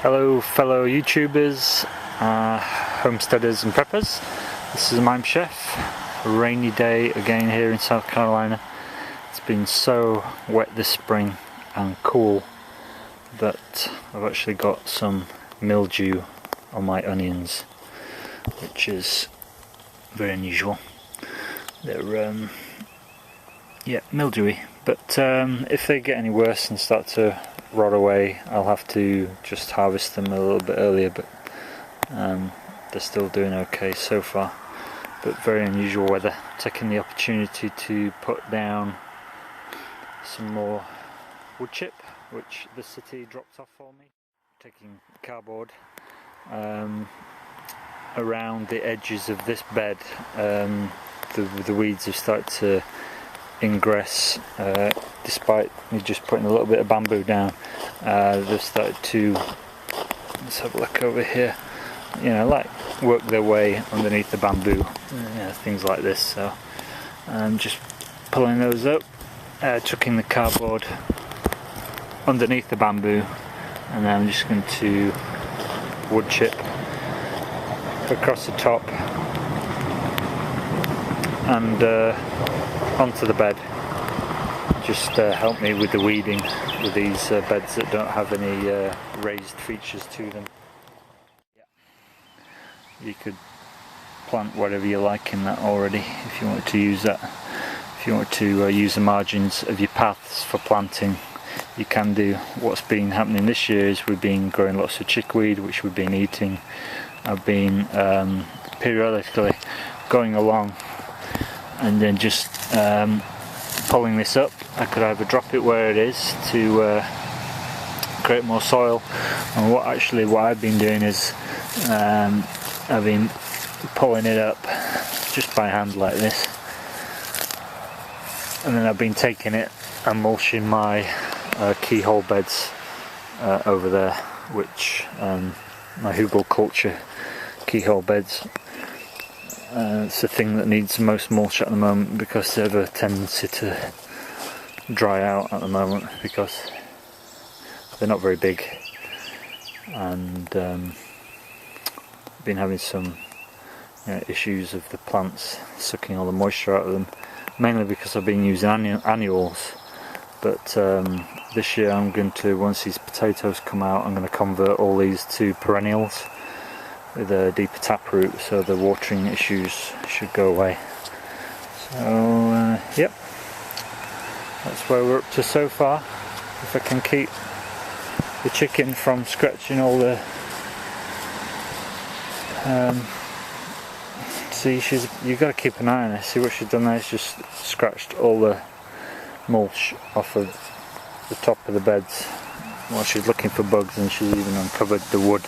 Hello fellow YouTubers, homesteaders and preppers. This is Mime Chef. A rainy day again here in South Carolina. It's been so wet this spring and cool that I've actually got some mildew on my onions, which is very unusual. They're mildewy, but if they get any worse and start to rot away, I'll have to just harvest them a little bit earlier, but they're still doing okay so far. But very unusual weather. Taking the opportunity to put down some more wood chip, which the city dropped off for me. Taking cardboard around the edges of this bed. The weeds have started to ingress, despite me just putting a little bit of bamboo down. They've started to, let's have a look over here, like work their way underneath the bamboo, things like this. So I'm just pulling those up, chucking the cardboard underneath the bamboo, and then I'm just going to wood chip across the top and onto the bed. Just help me with the weeding with these beds that don't have any raised features to them. You could plant whatever you like in that already if you wanted to use that. If you want to use the margins of your paths for planting, you can do. What's been happening this year is we've been growing lots of chickweed, which we've been eating. I've been periodically going along and then just pulling this up. I could either drop it where it is to create more soil, and what I've been doing is I've been pulling it up just by hand like this, and then I've been taking it and mulching my keyhole beds over there, which my hugelkultur keyhole beds. It's the thing that needs the most mulch at the moment, because they have a tendency to dry out at the moment because they're not very big, and been having some issues of the plants sucking all the moisture out of them, mainly because I've been using annuals. But this year I'm going to, once these potatoes come out, I'm going to convert all these to perennials with a deeper taproot, so the watering issues should go away. So yep, that's where we're up to so far. If I can keep the chicken from scratching all the see, you've got to keep an eye on this. See what she's done there, is just scratched all the mulch off of the top of the beds while she's looking for bugs, and she's even uncovered the wood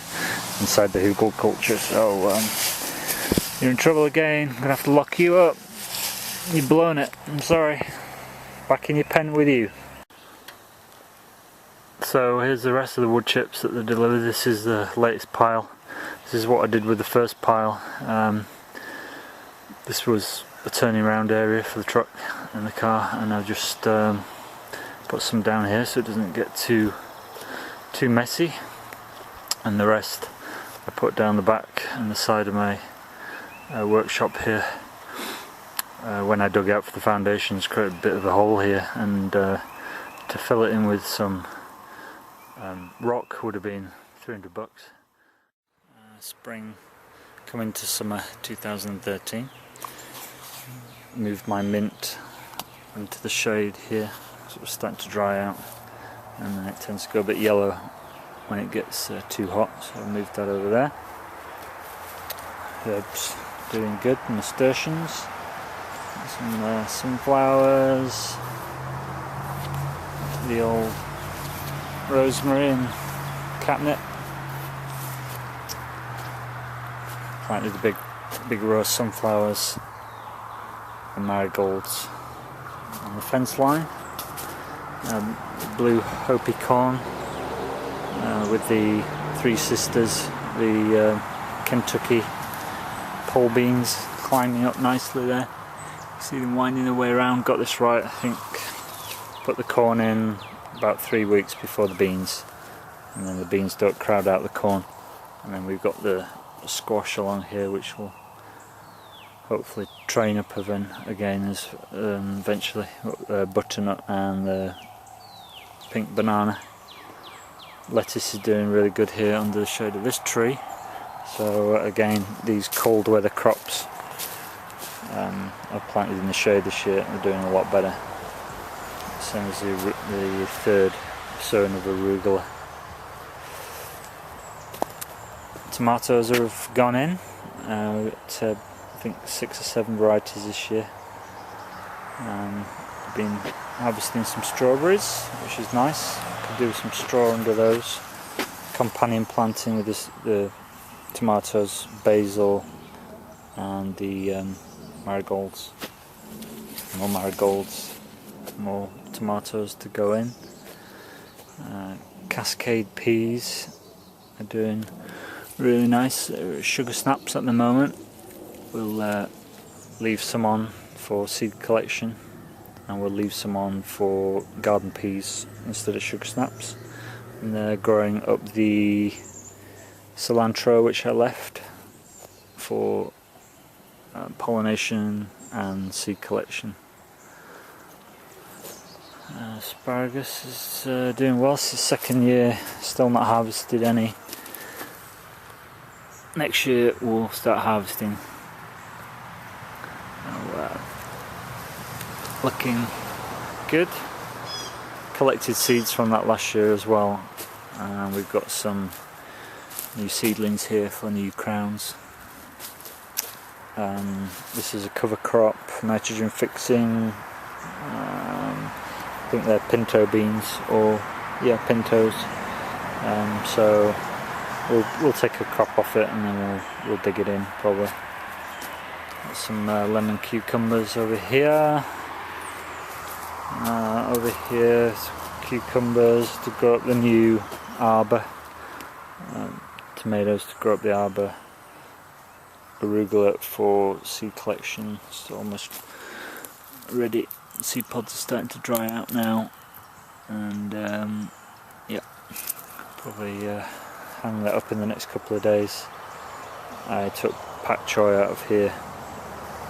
inside the hugelkultur. So you're in trouble again. I'm gonna have to lock you up. You've blown it. I'm sorry. Back in your pen with you. So here's the rest of the wood chips that they delivered. This is the latest pile. This is what I did with the first pile. This was a turning around area for the truck and the car, and I've just put some down here so it doesn't get too messy, and the rest I put down the back and the side of my workshop here. When I dug out for the foundations, created a bit of a hole here, and to fill it in with some rock would have been $300. Spring coming to summer 2013. Moved my mint into the shade here, so it's starting to dry out, and then it tends to go a bit yellow when it gets too hot, so I moved that over there. Herbs doing good, nasturtiums, some sunflowers, the old rosemary and catnip. Planted a big row of sunflowers and marigolds on the fence line. Blue Hopi corn with the Three Sisters, the Kentucky pole beans climbing up nicely there. See them winding their way around. Got this right, I think. Put the corn in about 3 weeks before the beans, and then the beans don't crowd out the corn. And then we've got the squash along here, which will hopefully train up again as eventually butternut and the pink banana. Lettuce is doing really good here under the shade of this tree. So again, these cold weather crops I've planted in the shade this year are doing a lot better. Same as the third sowing of arugula. Tomatoes have gone in. We've got I think 6 or 7 varieties this year. Been harvesting some strawberries, which is nice. Could do some straw under those. Companion planting with the tomatoes, basil, and the marigolds. More marigolds, more tomatoes to go in. Cascade peas are doing really nice. Sugar snaps at the moment. We'll leave some on for seed collection, and we'll leave some on for garden peas instead of sugar snaps. And they're growing up the cilantro, which I left for pollination and seed collection. Asparagus is doing well. It's the second year, still not harvested any. Next year we'll start harvesting. Looking good. Collected seeds from that last year as well, and we've got some new seedlings here for new crowns. This is a cover crop, nitrogen fixing. I think they're pinto beans, or yeah, pintos. So we'll take a crop off it and then we'll dig it in probably. Got some lemon cucumbers over here. Over here, cucumbers to grow up the new arbor. Tomatoes to grow up the arbor. Arugula for seed collection. It's almost ready. Seed pods are starting to dry out now, and yeah, probably hang that up in the next couple of days. I took pak choy out of here.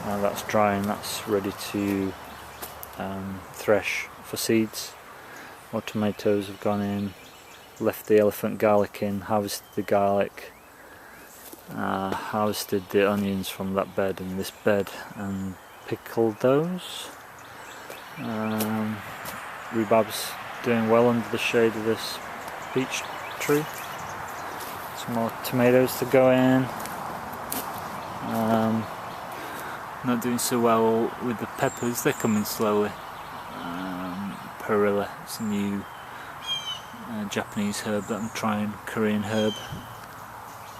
Now that's drying. That's ready to thresh for seeds. More tomatoes have gone in. Left the elephant garlic in. Harvested the garlic. Harvested the onions from that bed and this bed and pickled those. Rhubarb's doing well under the shade of this peach tree. Some more tomatoes to go in. Not doing so well with the peppers, they're coming slowly. Perilla, it's a new Japanese herb that I'm trying, Korean herb.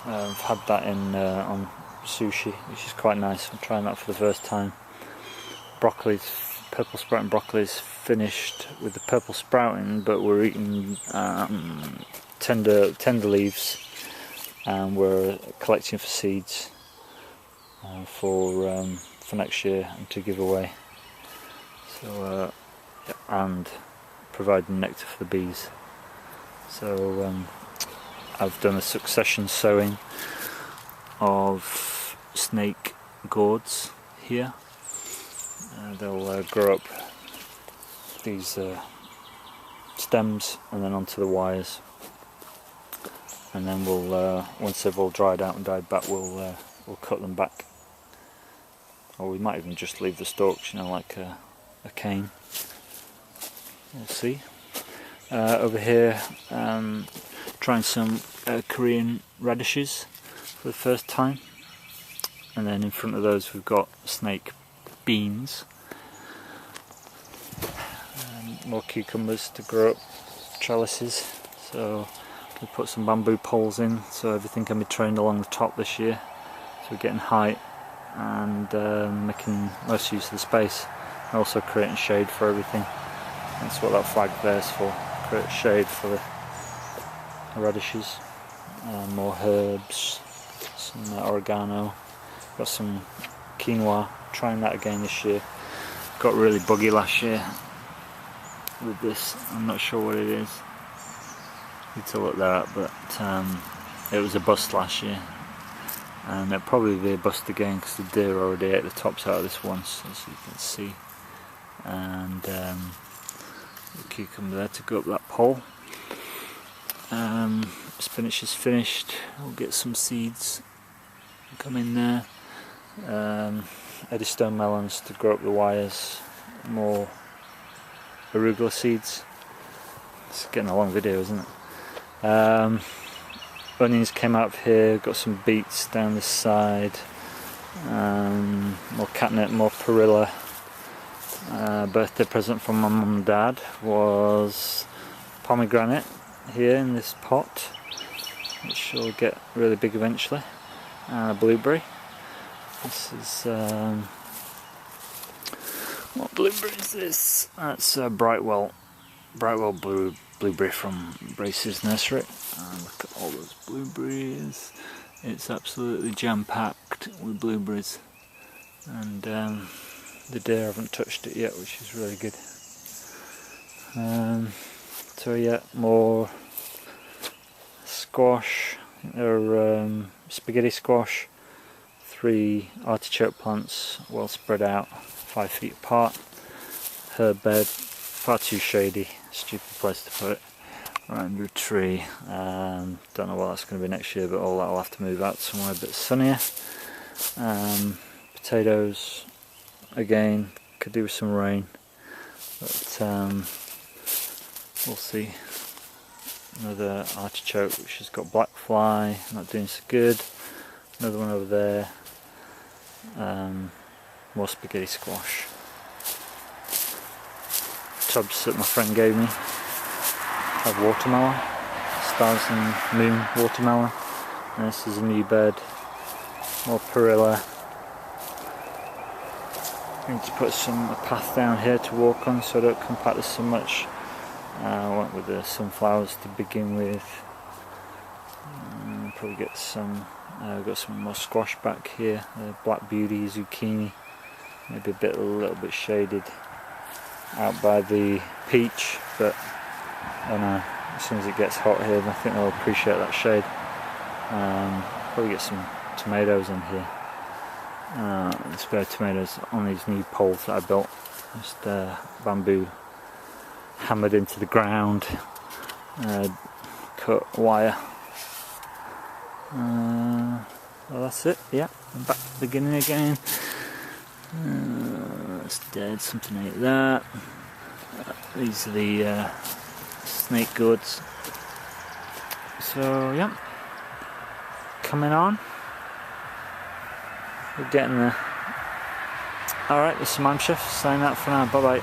I've had that in on sushi, which is quite nice. I'm trying that for the first time. Broccoli's, purple sprouting broccoli is finished with the purple sprouting, but we're eating tender leaves, and we're collecting for seeds for next year and to give away. So and providing nectar for the bees. So I've done a succession sowing of snake gourds here. They'll grow up these stems and then onto the wires, and then we'll once they've all dried out and died back, we'll cut them back, or we might even just leave the stalks, you know, like a cane. We'll see. Over here, trying some Korean radishes for the first time, and then in front of those we've got snake beans. More cucumbers to grow up trellises, so we put some bamboo poles in so everything can be trained along the top this year, so we're getting height and making most use of the space, and also creating shade for everything. That's what that flag there is for, create shade for the radishes. More herbs, some oregano, got some quinoa, trying that again this year. Got really buggy last year with this, I'm not sure what it is. Need to look that up, but it was a bust last year, and it'll probably be a bust again because the deer already ate the tops out of this once, as you can see. And the cucumber there to go up that pole. Spinach is finished. We'll get some seeds come in there. Eddystone melons to grow up the wires. More arugula seeds. It's getting a long video, isn't it? Onions came out of here. Got some beets down this side. More catnip, more perilla. Birthday present from my mum and dad was pomegranate here in this pot, which will get really big eventually, and a blueberry. This is what blueberry is this? That's Brightwell blueberry from Brace's Nursery. And look at all those blueberries. It's absolutely jam-packed with blueberries, and the deer haven't touched it yet, which is really good. So yeah, more squash, or spaghetti squash, 3 artichoke plants well spread out, 5 feet apart, herb bed, far too shady, stupid place to put it, right under a tree. Don't know what that's going to be next year, but all that will have to move out somewhere a bit sunnier. Potatoes, again, could do with some rain, but we'll see. Another artichoke which has got black fly, not doing so good. Another one over there. More spaghetti squash. Tubs that my friend gave me have watermelon, stars and moon watermelon. And this is a new bed. More perilla. I need to put a path down here to walk on so I don't compact this so much. I went with the sunflowers to begin with. Probably get some. Got some more squash back here. Black beauty, zucchini. Maybe a little bit shaded out by the peach, but I don't know. As soon as it gets hot here, I think they'll appreciate that shade. Probably get some tomatoes in here. Spare tomatoes on these new poles that I built. Just bamboo hammered into the ground, cut wire. Well, that's it. Yeah, I'm back to the beginning again. That's dead. Something like that. These are the snake gourds. So yeah, coming on. We're getting there. Alright, this is Mime Chef, signing out for now. Bye bye.